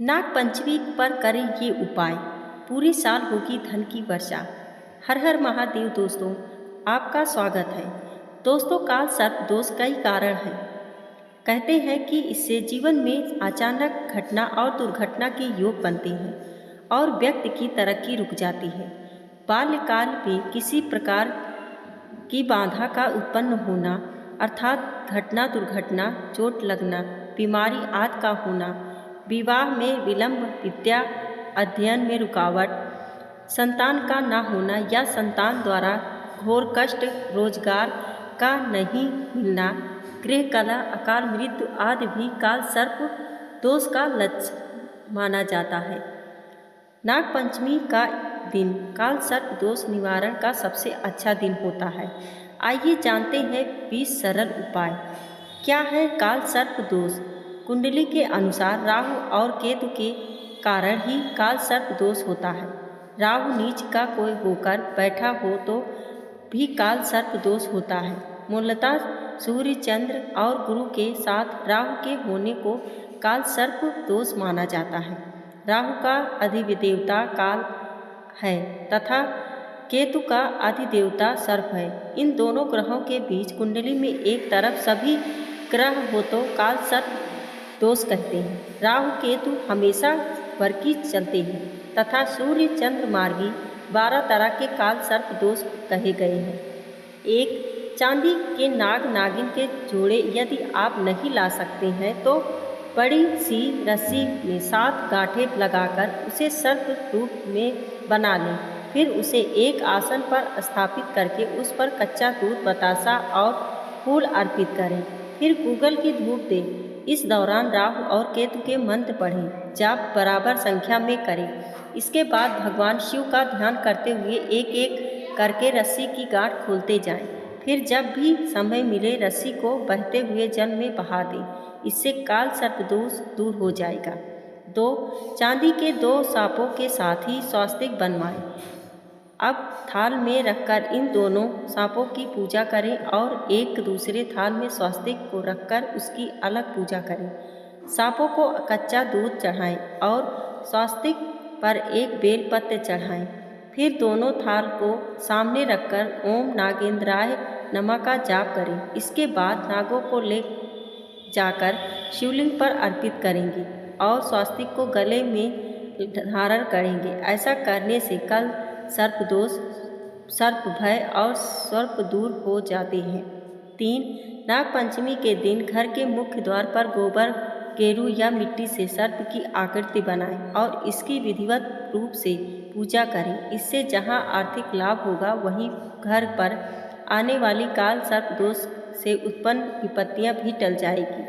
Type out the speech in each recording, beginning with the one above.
नाग पंचमी पर करें ये उपाय, पूरी साल होगी धन की वर्षा। हर हर महादेव। दोस्तों, आपका स्वागत है। दोस्तों, काल सर्प दोष कई कारण हैं। कहते हैं कि इससे जीवन में अचानक घटना और दुर्घटना के योग बनते हैं और व्यक्ति की तरक्की रुक जाती है। बाल्यकाल में किसी प्रकार की बाधा का उत्पन्न होना, अर्थात घटना, दुर्घटना, चोट लगना, बीमारी आदि का होना, विवाह में विलंब, विद्या अध्ययन में रुकावट, संतान का न होना या संतान द्वारा घोर कष्ट, रोजगार का नहीं मिलना, गृह कलह, अकाल मृत्यु आदि भी काल सर्प दोष का लक्षण माना जाता है। नाग पंचमी का दिन काल सर्प दोष निवारण का सबसे अच्छा दिन होता है। आइए जानते हैं 20 सरल उपाय। क्या है काल सर्प दोष? कुंडली के अनुसार राहु और केतु के कारण ही काल सर्प दोष होता है। राहु नीच का कोई होकर बैठा हो तो भी काल सर्प दोष होता है। मूलतः सूर्य, चंद्र और गुरु के साथ राहु के होने को काल सर्प दोष माना जाता है। राहु का अधिदेवता काल है तथा केतु का अधिदेवता सर्प है। इन दोनों ग्रहों के बीच कुंडली में एक तरफ सभी ग्रह हो तो काल सर्प दोष कहते हैं। राहु केतु हमेशा वर्गी चलते हैं तथा सूर्य चंद्र मार्गी 12 तरह के काल सर्प दोष कहे गए हैं। 1. चांदी के नाग नागिन के जोड़े यदि आप नहीं ला सकते हैं तो बड़ी सी रस्सी में 7 गांठें लगाकर उसे सर्प रूप में बना लें। फिर उसे एक आसन पर स्थापित करके उस पर कच्चा दूध, बतासा और फूल अर्पित करें। फिर गूगल की धूप दें। इस दौरान राहु और केतु के मंत्र पढ़ें। जाप बराबर संख्या में करें। इसके बाद भगवान शिव का ध्यान करते हुए एक एक करके रस्सी की गांठ खोलते जाएं। फिर जब भी समय मिले रस्सी को बहते हुए जल में बहा दें। इससे काल सर्प दोष दूर हो जाएगा। 2. चांदी के 2 सांपों के साथ ही स्वास्तिक बनवाएं। अब थाल में रखकर इन दोनों सांपों की पूजा करें और एक दूसरे थाल में स्वास्तिक को रखकर उसकी अलग पूजा करें। सांपों को कच्चा दूध चढ़ाएं और स्वास्तिक पर एक बेलपत्र चढ़ाएं। फिर दोनों थाल को सामने रखकर ओम नागेंद्राय नमः का जाप करें। इसके बाद नागों को ले जाकर शिवलिंग पर अर्पित करेंगे और स्वास्तिक को गले में धारण करेंगे। ऐसा करने से कल सर्प दोष, सर्प भय और सर्प दूर हो जाते हैं। 3. नाग पंचमी के दिन घर के मुख्य द्वार पर गोबर, गेरू या मिट्टी से सर्प की आकृति बनाएं और इसकी विधिवत रूप से पूजा करें। इससे जहां आर्थिक लाभ होगा वहीं घर पर आने वाली काल सर्प दोष से उत्पन्न विपत्तियां भी टल जाएगी।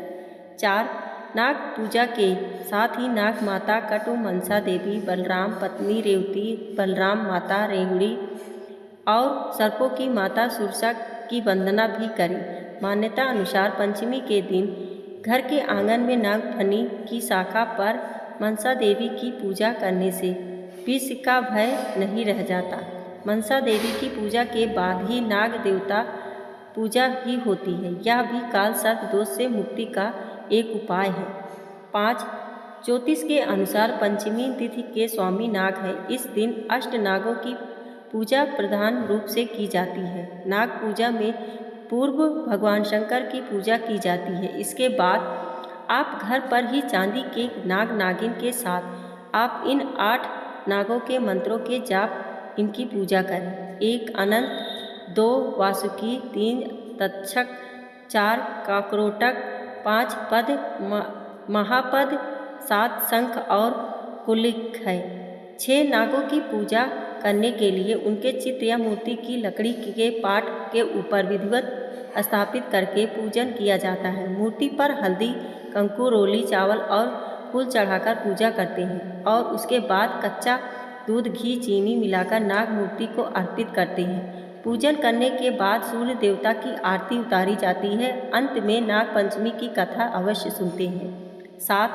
4. नाग पूजा के साथ ही नाग माता कटु मनसा देवी, बलराम पत्नी रेवती, बलराम माता रेवड़ी और सर्पों की माता सुरसा की वंदना भी करें। मान्यता अनुसार पंचमी के दिन घर के आंगन में नागफनी की शाखा पर मनसा देवी की पूजा करने से विष का भय नहीं रह जाता। मनसा देवी की पूजा के बाद ही नाग देवता पूजा भी होती है। यह भी काल सर्प दोष से मुक्ति का एक उपाय है। 5. ज्योतिष के अनुसार पंचमी तिथि के स्वामी नाग है। इस दिन अष्ट नागों की पूजा प्रधान रूप से की जाती है। नाग पूजा में पूर्व भगवान शंकर की पूजा की जाती है। इसके बाद आप घर पर ही चांदी के नाग नागिन के साथ आप इन 8 नागों के मंत्रों के जाप इनकी पूजा करें। 1 अनंत, 2 वासुकी, 3 तक्षक, 4 काकरोटक, 5 पद महापद, 7 शंख और कुलिक है। 6 नागों की पूजा करने के लिए उनके चित्र या मूर्ति की लकड़ी के पाट के ऊपर विधिवत स्थापित करके पूजन किया जाता है। मूर्ति पर हल्दी, कंकु, रोली, चावल और फूल चढ़ाकर पूजा करते हैं और उसके बाद कच्चा दूध, घी, चीनी मिलाकर नाग मूर्ति को अर्पित करते हैं। पूजन करने के बाद सूर्य देवता की आरती उतारी जाती है। अंत में नाग पंचमी की कथा अवश्य सुनते हैं। 7.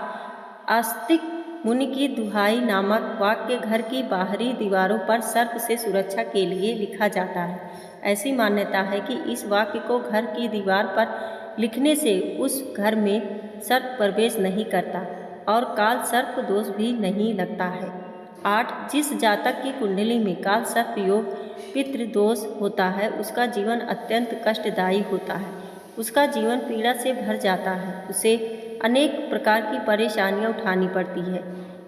आस्तिक मुनि की दुहाई नामक वाक्य घर की बाहरी दीवारों पर सर्प से सुरक्षा के लिए लिखा जाता है। ऐसी मान्यता है कि इस वाक्य को घर की दीवार पर लिखने से उस घर में सर्प प्रवेश नहीं करता और काल सर्प दोष भी नहीं लगता है। 8 जिस जातक की कुंडली में काल सर्प योग पितृदोष होता है उसका जीवन अत्यंत कष्टदायी होता है, उसका जीवन पीड़ा से भर जाता है, उसे अनेक प्रकार की परेशानियां उठानी पड़ती है।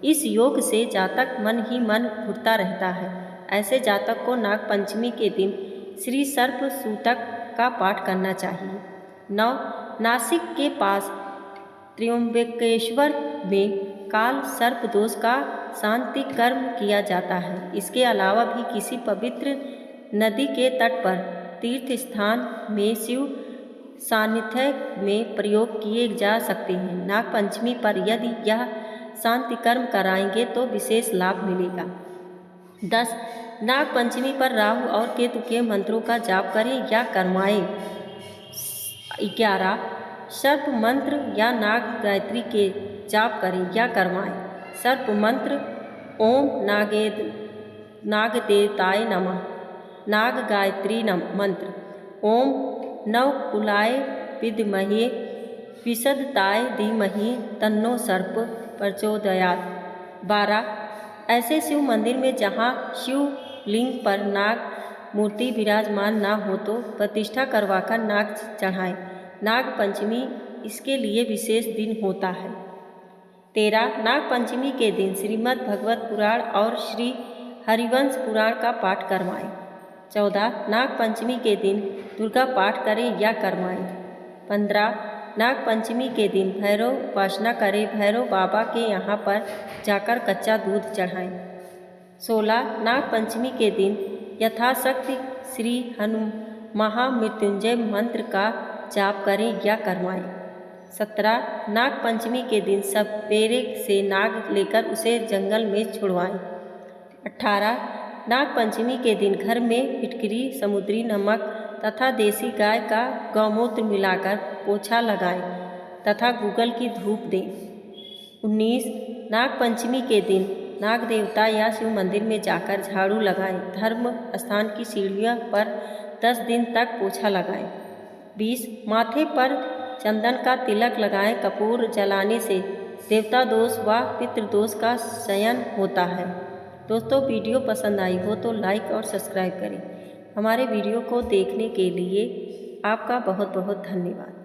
इस योग से जातक मन ही मन घुटता रहता है। ऐसे जातक को नाग पंचमी के दिन श्री सर्प सूतक का पाठ करना चाहिए। 9 नासिक के पास त्र्यंबकेश्वर में काल सर्प दोष का शांति कर्म किया जाता है। इसके अलावा भी किसी पवित्र नदी के तट पर तीर्थ स्थान में शिव सानिध्य में प्रयोग किए जा सकते हैं। नाग पंचमी पर यदि यह शांति कर्म कराएंगे तो विशेष लाभ मिलेगा। 10 नाग पंचमी पर राहु और केतु के मंत्रों का जाप करें या करवाएं। 11 सर्प मंत्र या नाग गायत्री के जाप करें या करवाएं। सर्प मंत्र ओम नागदेवताय नमः। नाग गायत्री मंत्र ओम नवकुलाय विद्महे विशदताय धीमहि तन्नो सर्प प्रचोदयात्। 12 ऐसे शिव मंदिर में जहाँ शिव लिंग पर नाग मूर्ति विराजमान ना हो तो प्रतिष्ठा करवाकर नाग चढ़ाएं। नाग पंचमी इसके लिए विशेष दिन होता है। 13 नाग पंचमी के दिन श्रीमद् भागवत पुराण और श्री हरिवंश पुराण का पाठ करवाएं। 14 नाग पंचमी के दिन दुर्गा पाठ करें या करवाएं। 15 नाग पंचमी के दिन भैरव उपासना करें, भैरव बाबा के यहाँ पर जाकर कच्चा दूध चढ़ाएं। 16 नाग पंचमी के दिन यथाशक्ति श्री महामृत्युंजय मंत्र का जाप करें या करवाएं। 17 नाग पंचमी के दिन सवेरे से नाग लेकर उसे जंगल में छुड़वाएं। 18 नाग पंचमी के दिन घर में फिटकरी, समुद्री नमक तथा देसी गाय का गौमूत्र मिलाकर पोछा लगाएं तथा गूगल की धूप दें। 19 नाग पंचमी के दिन नाग देवता या शिव मंदिर में जाकर झाड़ू लगाएं। धर्म स्थान की सीढ़ियों पर 10 दिन तक पोछा लगाएं। 20 माथे पर चंदन का तिलक लगाएं। कपूर जलाने से देवता दोष व पितृदोष का क्षयन होता है। दोस्तों वीडियो पसंद आई हो तो लाइक और सब्सक्राइब करें। हमारे वीडियो को देखने के लिए आपका बहुत बहुत धन्यवाद।